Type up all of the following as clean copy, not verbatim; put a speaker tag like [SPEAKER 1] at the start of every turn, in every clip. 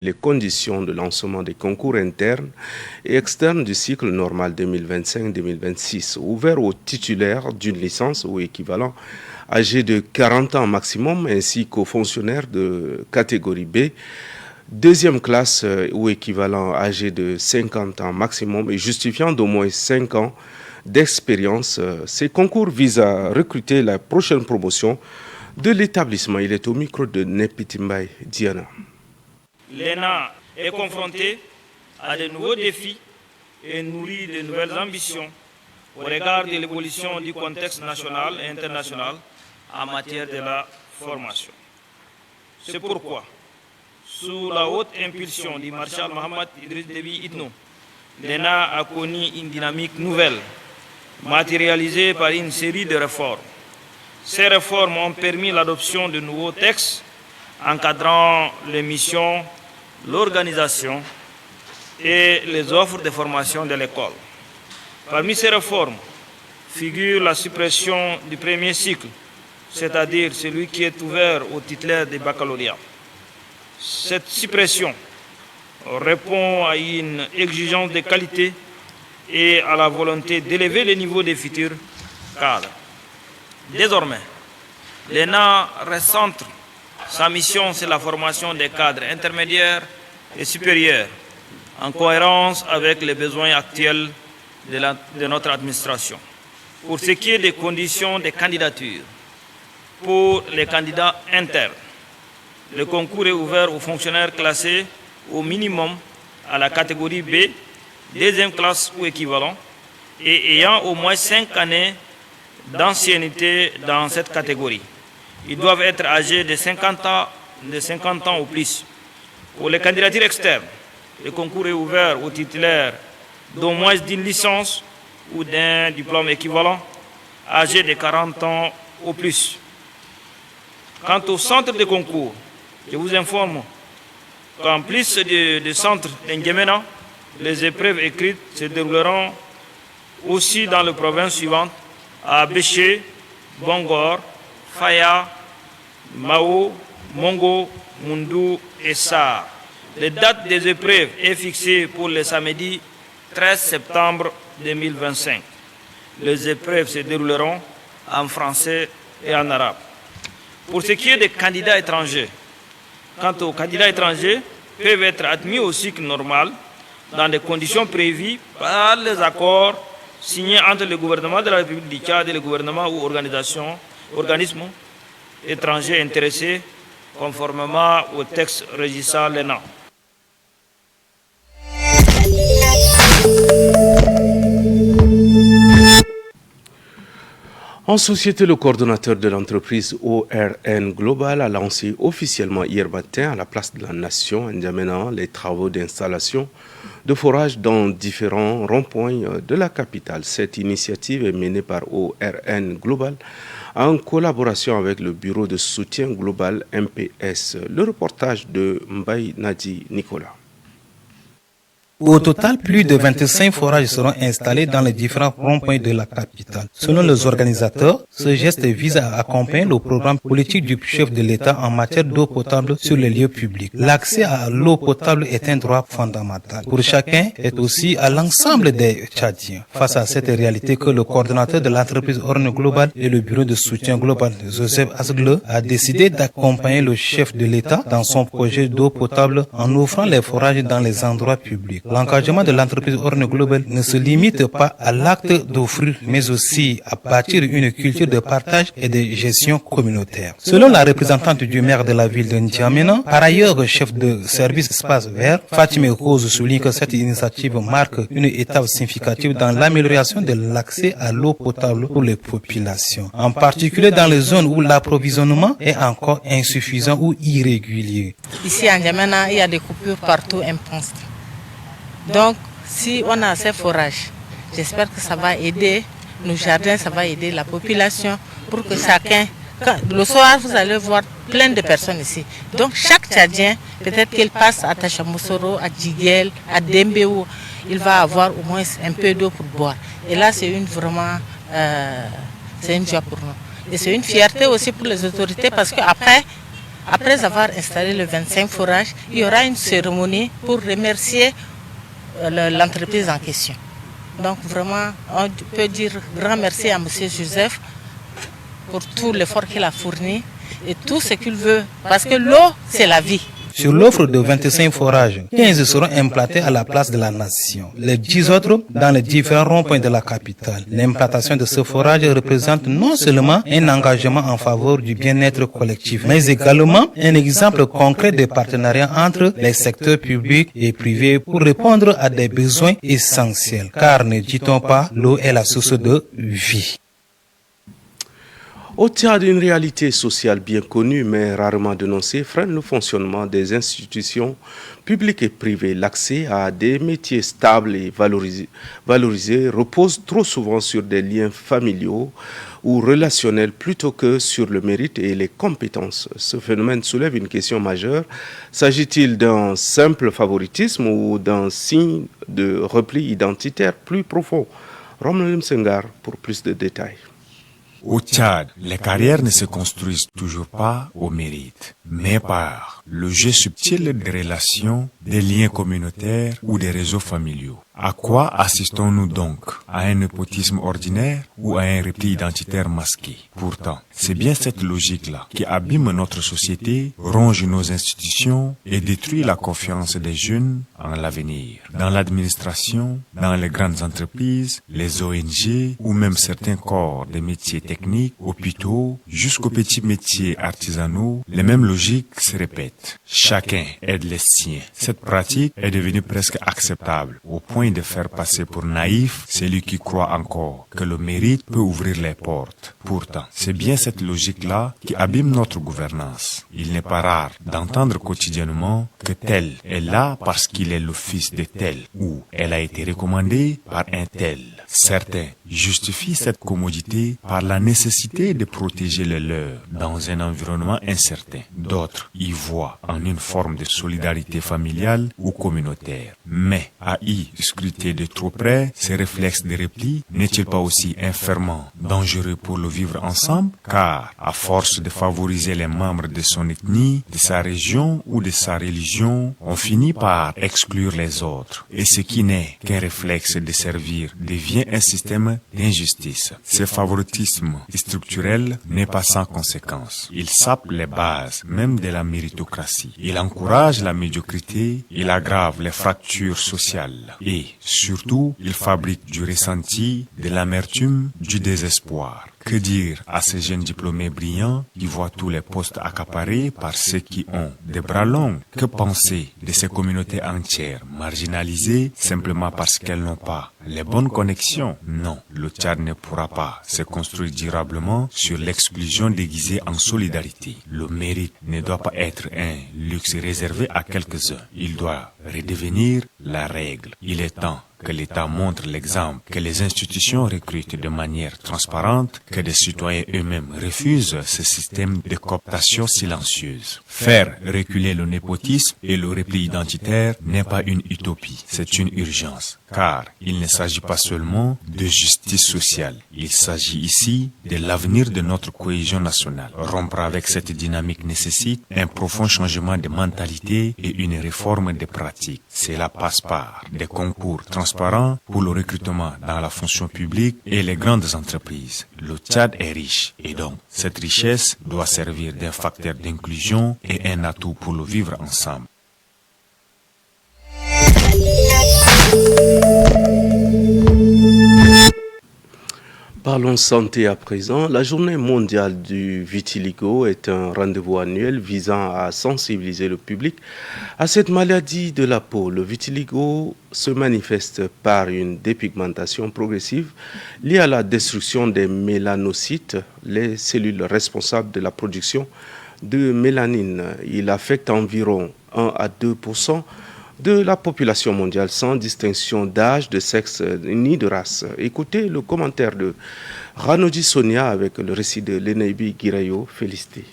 [SPEAKER 1] les conditions de lancement des concours internes et externes du cycle normal 2025-2026, ouvert aux titulaires d'une licence ou équivalent âgés de 40 ans maximum, ainsi qu'aux fonctionnaires de catégorie B, deuxième classe ou équivalent âgés de 50 ans maximum et justifiant d'au moins 5 ans d'expérience. Ces concours visent à recruter la prochaine promotion de l'établissement. Il est au micro de Nepitimbaï Diana.
[SPEAKER 2] L'ENA est confrontée à de nouveaux défis et nourrit de nouvelles ambitions au regard de l'évolution du contexte national et international en matière de la formation. C'est pourquoi, sous la haute impulsion du marshal Mohamed Idriss Déby Itno, l'ENA a connu une dynamique nouvelle, matérialisée par une série de réformes. Ces réformes ont permis l'adoption de nouveaux textes encadrant les missions, l'organisation et les offres de formation de l'école. Parmi ces réformes figure la suppression du premier cycle, c'est-à-dire celui qui est ouvert aux titulaires des baccalauréats. Cette suppression répond à une exigence de qualité et à la volonté d'élever le niveau des futurs cadres. Désormais, l'ENA recentre sa mission, c'est la formation des cadres intermédiaires et supérieurs, en cohérence avec les besoins actuels de notre administration. Pour ce qui est des conditions de candidature, pour les candidats internes, le concours est ouvert aux fonctionnaires classés au minimum à la catégorie B, deuxième classe ou équivalent, et ayant au moins 5 années d'ancienneté dans cette catégorie. Ils doivent être âgés de 50 ans ou plus. Pour les candidatures externes, le concours est ouvert aux titulaires d'au moins d'une licence ou d'un diplôme équivalent, âgés de 40 ans ou plus. Quant au centre de concours, je vous informe qu'en plus du centre d'Ngemena, les épreuves écrites se dérouleront aussi dans les provinces suivantes, à Béché, Bongor, Faya, Mao, Mongo, Mundu et Saar. La date des épreuves est fixée pour le samedi 13 septembre 2025. Les épreuves se dérouleront en français et en arabe. Pour ce qui est des candidats étrangers, quant aux candidats étrangers, peuvent être admis au cycle normal dans des conditions prévues par les accords signés entre le gouvernement de la République du Tchad et le gouvernement ou organismes étrangers intéressés conformément au texte régissant l'ENA.
[SPEAKER 1] En société, le coordonnateur de l'entreprise ORN Global a lancé officiellement hier matin à la place de la Nation, en N'Djamena, les travaux d'installation de forage dans différents ronds-points de la capitale. Cette initiative est menée par ORN Global en collaboration avec le Bureau de soutien global MPS. Le reportage de Mbaye Nadi Nicolas.
[SPEAKER 3] Au total, plus de 25 forages seront installés dans les différents ronds-points de la capitale. Selon les organisateurs, ce geste vise à accompagner le programme politique du chef de l'État en matière d'eau potable sur les lieux publics. L'accès à l'eau potable est un droit fondamental pour chacun et aussi à l'ensemble des Tchadiens. Face à cette réalité que le coordonnateur de l'entreprise Orne Global et le bureau de soutien global Joseph Asgle a décidé d'accompagner le chef de l'État dans son projet d'eau potable en ouvrant les forages dans les endroits publics. L'engagement de l'entreprise Orne Global ne se limite pas à l'acte d'offrir, mais aussi à bâtir une culture de partage et de gestion communautaire. Selon la représentante du maire de la ville de N'Djamena, par ailleurs chef de service espace vert, Fatime Rose souligne que cette initiative marque une étape significative dans l'amélioration de l'accès à l'eau potable pour les populations, en particulier dans les zones où l'approvisionnement est encore insuffisant ou irrégulier.
[SPEAKER 4] Ici à N'Djamena, il y a des coupures partout impenses. Donc, si on a ces forages, j'espère que ça va aider nos jardins, ça va aider la population pour que chacun... Le soir, vous allez voir plein de personnes ici. Donc, chaque Tchadien, peut-être qu'il passe à Tachamoussoro, à Djiguel, à Dembéou, il va avoir au moins un peu d'eau pour boire. Et là, c'est vraiment c'est une joie pour nous. Et c'est une fierté aussi pour les autorités parce qu'après, après avoir installé le 25 forages, il y aura une cérémonie pour remercier l'entreprise en question. Donc vraiment, on peut dire grand merci à M. Joseph pour tout l'effort qu'il a fourni et tout ce qu'il veut, parce que l'eau, c'est la vie.
[SPEAKER 3] Sur l'offre de 25 forages, 15 seront implantés à la place de la nation. Les 10 autres dans les différents ronds-points de la capitale. L'implantation de ce forage représente non seulement un engagement en faveur du bien-être collectif, mais également un exemple concret de partenariat entre les secteurs publics et privés pour répondre à des besoins essentiels. Car ne dit-on pas, l'eau est la source de vie.
[SPEAKER 1] Au Tchad, une réalité sociale bien connue mais rarement dénoncée freine le fonctionnement des institutions publiques et privées. L'accès à des métiers stables et valorisés repose trop souvent sur des liens familiaux ou relationnels plutôt que sur le mérite et les compétences. Ce phénomène soulève une question majeure. S'agit-il d'un simple favoritisme ou d'un signe de repli identitaire plus profond? Romelu Msengar pour plus de détails.
[SPEAKER 5] Au Tchad, les carrières ne se construisent toujours pas au mérite, mais par le jeu subtil des relations, des liens communautaires ou des réseaux familiaux. À quoi assistons-nous donc? À un népotisme ordinaire ou à un repli identitaire masqué? Pourtant, c'est bien cette logique-là qui abîme notre société, ronge nos institutions et détruit la confiance des jeunes en l'avenir. Dans l'administration, dans les grandes entreprises, les ONG ou même certains corps des métiers techniques, hôpitaux, jusqu'aux petits métiers artisanaux, les mêmes logiques se répètent. Chacun aide les siens. Cette pratique est devenue presque acceptable, au point de faire passer pour naïf celui qui croit encore que le mérite peut ouvrir les portes. Pourtant, c'est bien cette logique-là qui abîme notre gouvernance. Il n'est pas rare d'entendre quotidiennement que tel est là parce qu'il est le fils de tel ou elle a été recommandée par un tel. Certains justifient cette commodité par la nécessité de protéger les leurs dans un environnement incertain. D'autres y voient en une forme de solidarité familiale ou communautaire. Mais à y scruter de trop près, ces réflexes de repli n'est-il pas aussi infermement dangereux pour le vivre ensemble? Car, à force de favoriser les membres de son ethnie, de sa région ou de sa religion, on finit par exclure les autres. Et ce qui n'est qu'un réflexe de servir devient un système d'injustice. Ce favoritisme structurel n'est pas sans conséquence. Il sape les bases même de la méritocratie. Il encourage la médiocrité, il aggrave les fractures sociales. Et, surtout, il fabrique du ressenti, de l'amertume, du désespoir. Que dire à ces jeunes diplômés brillants qui voient tous les postes accaparés par ceux qui ont des bras longs? Que penser de ces communautés entières marginalisées simplement parce qu'elles n'ont pas les bonnes connexions? Non, le Tchad ne pourra pas se construire durablement sur l'exclusion déguisée en solidarité. Le mérite ne doit pas être un luxe réservé à quelques-uns. Il doit redevenir la règle. Il est temps que l'État montre l'exemple, que les institutions recrutent de manière transparente, que les citoyens eux-mêmes refusent ce système de cooptation silencieuse. Faire reculer le népotisme et le repli identitaire n'est pas une utopie, c'est une urgence. Car il ne s'agit pas seulement de justice sociale, il s'agit ici de l'avenir de notre cohésion nationale. Rompre avec cette dynamique nécessite un profond changement de mentalité et une réforme des pratiques. Cela passe par des concours transparents pour le recrutement dans la fonction publique et les grandes entreprises. Le Tchad est riche et donc cette richesse doit servir d'un facteur d'inclusion et un atout pour le vivre ensemble.
[SPEAKER 1] Parlons santé à présent. La journée mondiale du vitiligo est un rendez-vous annuel visant à sensibiliser le public à cette maladie de la peau. Le vitiligo se manifeste par une dépigmentation progressive liée à la destruction des mélanocytes, les cellules responsables de la production de mélanine. Il affecte environ 1 à 2% de la population mondiale sans distinction d'âge, de sexe ni de race. Écoutez le commentaire de Ranodji Sonia avec le récit de Lenaibi Girayo. Félicité.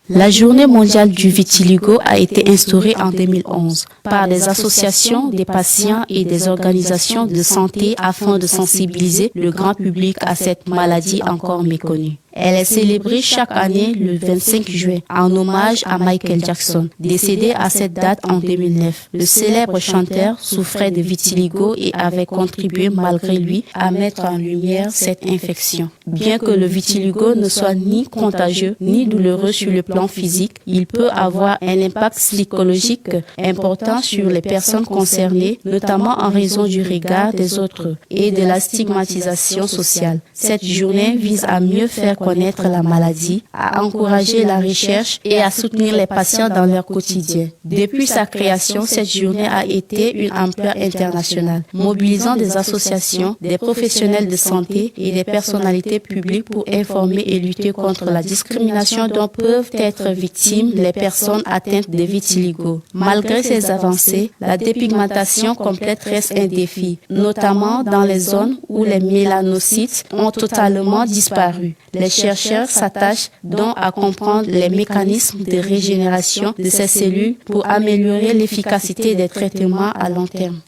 [SPEAKER 6] La journée mondiale du vitiligo a été instaurée en 2011 par des associations, des patients et des organisations de santé afin de sensibiliser le grand public à cette maladie encore méconnue. Elle est célébrée chaque année le 25 juin en hommage à Michael Jackson, décédé à cette date en 2009. Le célèbre chanteur souffrait de vitiligo et avait contribué malgré lui à mettre en lumière cette infection. Bien que le vitiligo ne soit ni contagieux ni douloureux sur le plan physique, il peut avoir un impact psychologique important sur les personnes concernées, notamment en raison du regard des autres et de la stigmatisation sociale. Cette journée vise à mieux faire connaître la maladie, à encourager la recherche et à soutenir les patients dans leur quotidien. Depuis sa création, cette journée a été une ampleur internationale, mobilisant des associations, des professionnels de santé et des personnalités publiques pour informer et lutter contre la discrimination dont peuvent être victimes les personnes atteintes de vitiligo. Malgré ces avancées, la dépigmentation complète reste un défi, notamment dans les zones où les mélanocytes ont totalement disparu. Les chercheurs s'attachent donc à comprendre les mécanismes de régénération de ces cellules pour améliorer l'efficacité des traitements à long terme.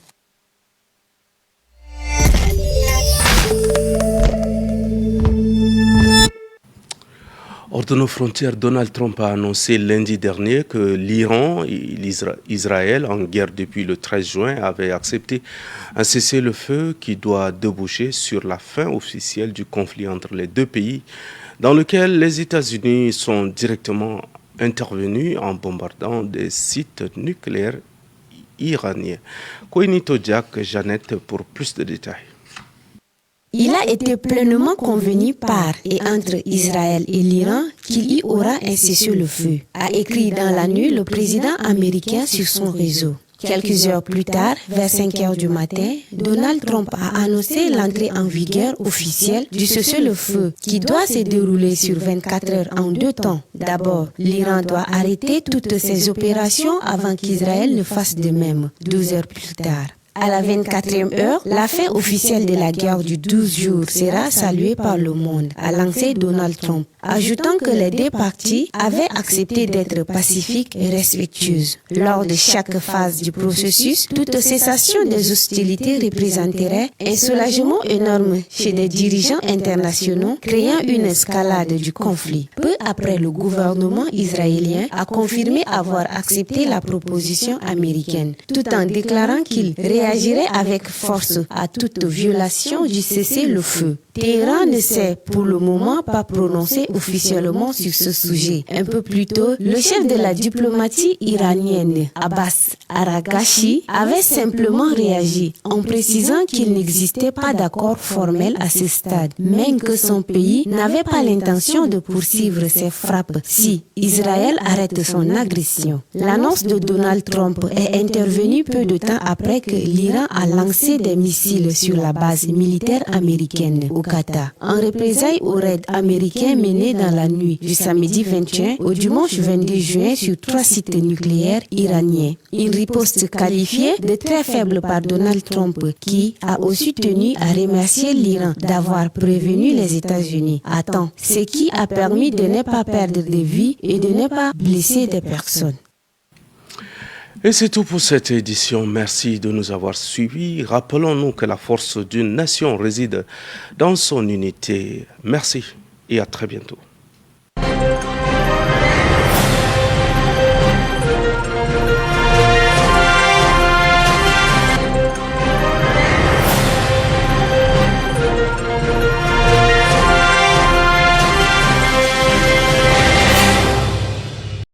[SPEAKER 1] Hors de nos frontières, Donald Trump a annoncé lundi dernier que l'Iran et Israël, en guerre depuis le 13 juin, avaient accepté un cessez-le-feu qui doit déboucher sur la fin officielle du conflit entre les deux pays, dans lequel les États-Unis sont directement intervenus en bombardant des sites nucléaires iraniens. Koinito Diak, Jeannette, pour plus de détails.
[SPEAKER 7] Il a été pleinement convenu par et entre Israël et l'Iran qu'il y aura un cessez-le-feu, a écrit dans la nuit le président américain sur son réseau. Quelques heures plus tard, vers 5 heures du matin, Donald Trump a annoncé l'entrée en vigueur officielle du cessez-le-feu qui doit se dérouler sur 24 heures en 2 temps. D'abord, l'Iran doit arrêter toutes ses opérations avant qu'Israël ne fasse de même, 12 heures plus tard. À la 24e heure, la fin officielle de la guerre du 12 jours sera saluée par le monde, a lancé Donald Trump, ajoutant que les deux parties avaient accepté d'être pacifiques et respectueuses. Lors de chaque phase du processus, toute cessation des hostilités représenterait un soulagement énorme chez des dirigeants internationaux, créant une escalade du conflit. Peu après, le gouvernement israélien a confirmé avoir accepté la proposition américaine, tout en déclarant qu'il réagirait avec force à toute violation du cessez-le-feu. Téhéran ne s'est pour le moment pas prononcé officiellement sur ce sujet. Un peu plus tôt, le chef de la diplomatie iranienne, Abbas Araghchi, avait simplement réagi en précisant qu'il n'existait pas d'accord formel à ce stade, même que son pays n'avait pas l'intention de poursuivre ses frappes si Israël arrête son agression. L'annonce de Donald Trump est intervenue peu de temps après que l'Iran a lancé des missiles sur la base militaire américaine au Qatar, en représailles au raid américain mené dans la nuit du samedi 21 au dimanche 22 juin sur 3 sites nucléaires iraniens. Une riposte qualifiée de très faible par Donald Trump qui a aussi tenu à remercier l'Iran d'avoir prévenu les États-Unis à temps, ce qui a permis de ne pas perdre de vie et de ne pas blesser des personnes.
[SPEAKER 1] Et c'est tout pour cette édition. Merci de nous avoir suivis. Rappelons-nous que la force d'une nation réside dans son unité. Merci et à très bientôt.